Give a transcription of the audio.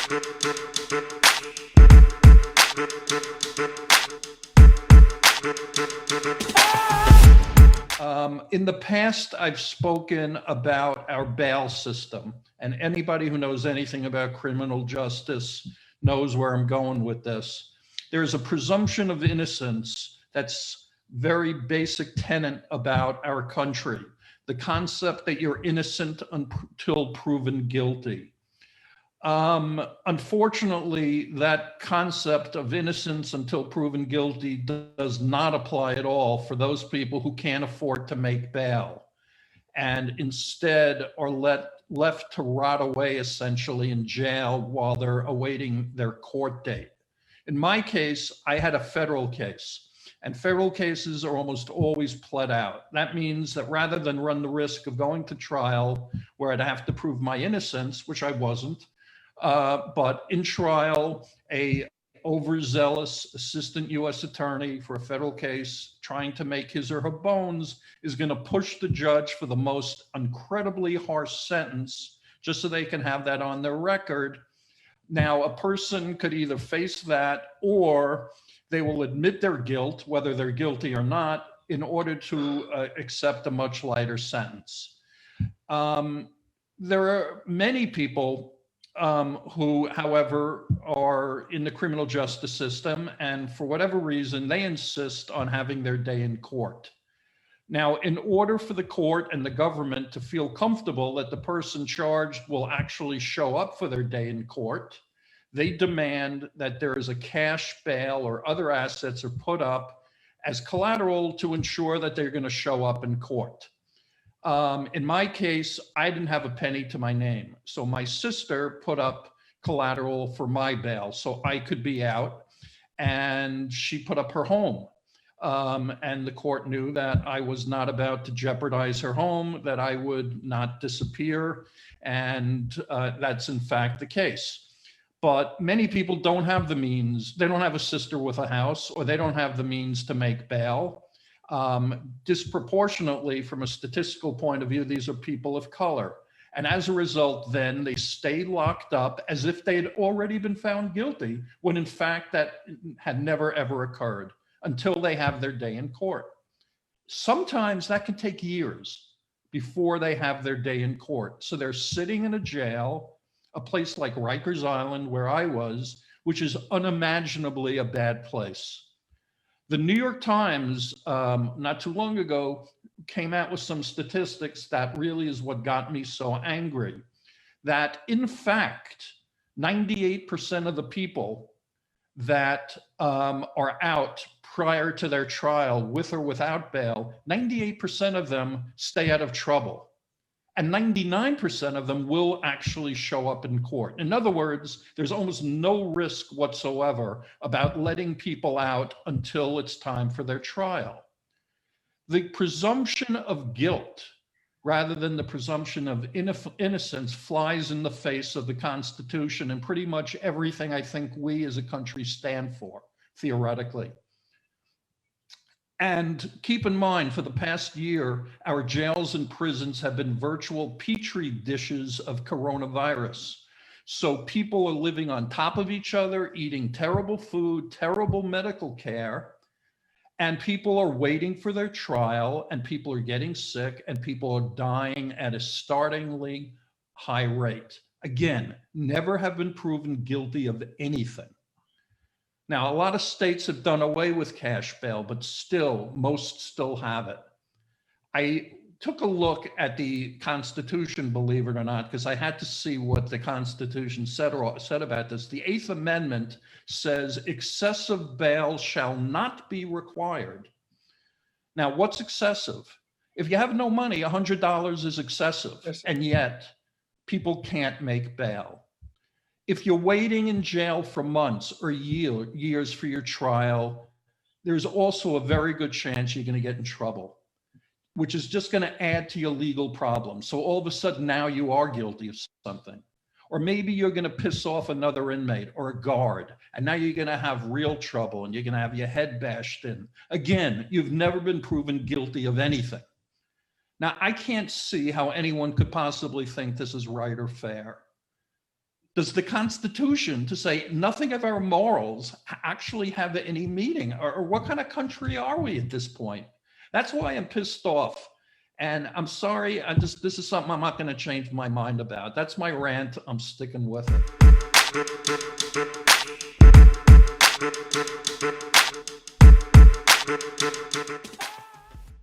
In the past, I've spoken about our bail system, and anybody who knows anything about criminal justice knows where I'm going with this. There's a presumption of innocence that's very basic tenet about our country. The concept that you're innocent until proven guilty. Unfortunately, that concept of innocence until proven guilty does not apply at all for those people who can't afford to make bail and instead are left to rot away essentially in jail while they're awaiting their court date. In my case, I had a federal case, and federal cases are almost always pled out. That means that rather than run the risk of going to trial where I'd have to prove my innocence, which I wasn't, but in trial, a overzealous assistant U.S. attorney for a federal case trying to make his or her bones is going to push the judge for the most incredibly harsh sentence just so they can have that on their record. Now, a person could either face that or they will admit their guilt, whether they're guilty or not, in order to accept a much lighter sentence. There are many people who, however, are in the criminal justice system, and for whatever reason, they insist on having their day in court. Now, in order for the court and the government to feel comfortable that the person charged will actually show up for their day in court, they demand that there is a cash bail or other assets are put up as collateral to ensure that they're going to show up in court. In my case, I didn't have a penny to my name. So my sister put up collateral for my bail so I could be out, and she put up her home. And the court knew that I was not about to jeopardize her home, that I would not disappear. And that's in fact the case. But many people don't have the means. They don't have a sister with a house, or they don't have the means to make bail. Disproportionately, from a statistical point of view, these are people of color. And as a result, then they stay locked up as if they had already been found guilty, when in fact that had never, ever occurred until they have their day in court. Sometimes that can take years before they have their day in court. So they're sitting in a jail, a place like Rikers Island, where I was, which is unimaginably a bad place. The New York Times, not too long ago, came out with some statistics that really is what got me so angry, that in fact, 98% of the people that are out prior to their trial, with or without bail, 98% of them stay out of trouble. And 99% of them will actually show up in court. In other words, there's almost no risk whatsoever about letting people out until it's time for their trial. The presumption of guilt, rather than the presumption of innocence, flies in the face of the Constitution and pretty much everything I think we as a country stand for, theoretically. And keep in mind, for the past year, our jails and prisons have been virtual petri dishes of coronavirus. So people are living on top of each other, eating terrible food, terrible medical care, and people are waiting for their trial, and people are getting sick, and people are dying at a startlingly high rate. Again, never have been proven guilty of anything. Now, a lot of states have done away with cash bail, but still, most still have it. I took a look at the Constitution, believe it or not, because I had to see what the Constitution said about this. The Eighth Amendment says excessive bail shall not be required. Now, what's excessive? If you have no money, $100 is excessive, yes, and yet people can't make bail. If you're waiting in jail for months or years for your trial, there's also a very good chance you're going to get in trouble, which is just going to add to your legal problem. So all of a sudden now you are guilty of something. Or maybe you're going to piss off another inmate or a guard, and now you're going to have real trouble and you're going to have your head bashed in. Again, you've never been proven guilty of anything. Now, I can't see how anyone could possibly think this is right or fair. Does the Constitution, to say nothing of our morals, actually have any meaning? Or what kind of country are we at this point? That's why I'm pissed off. And I'm sorry, this is something I'm not going to change my mind about. That's my rant. I'm sticking with it.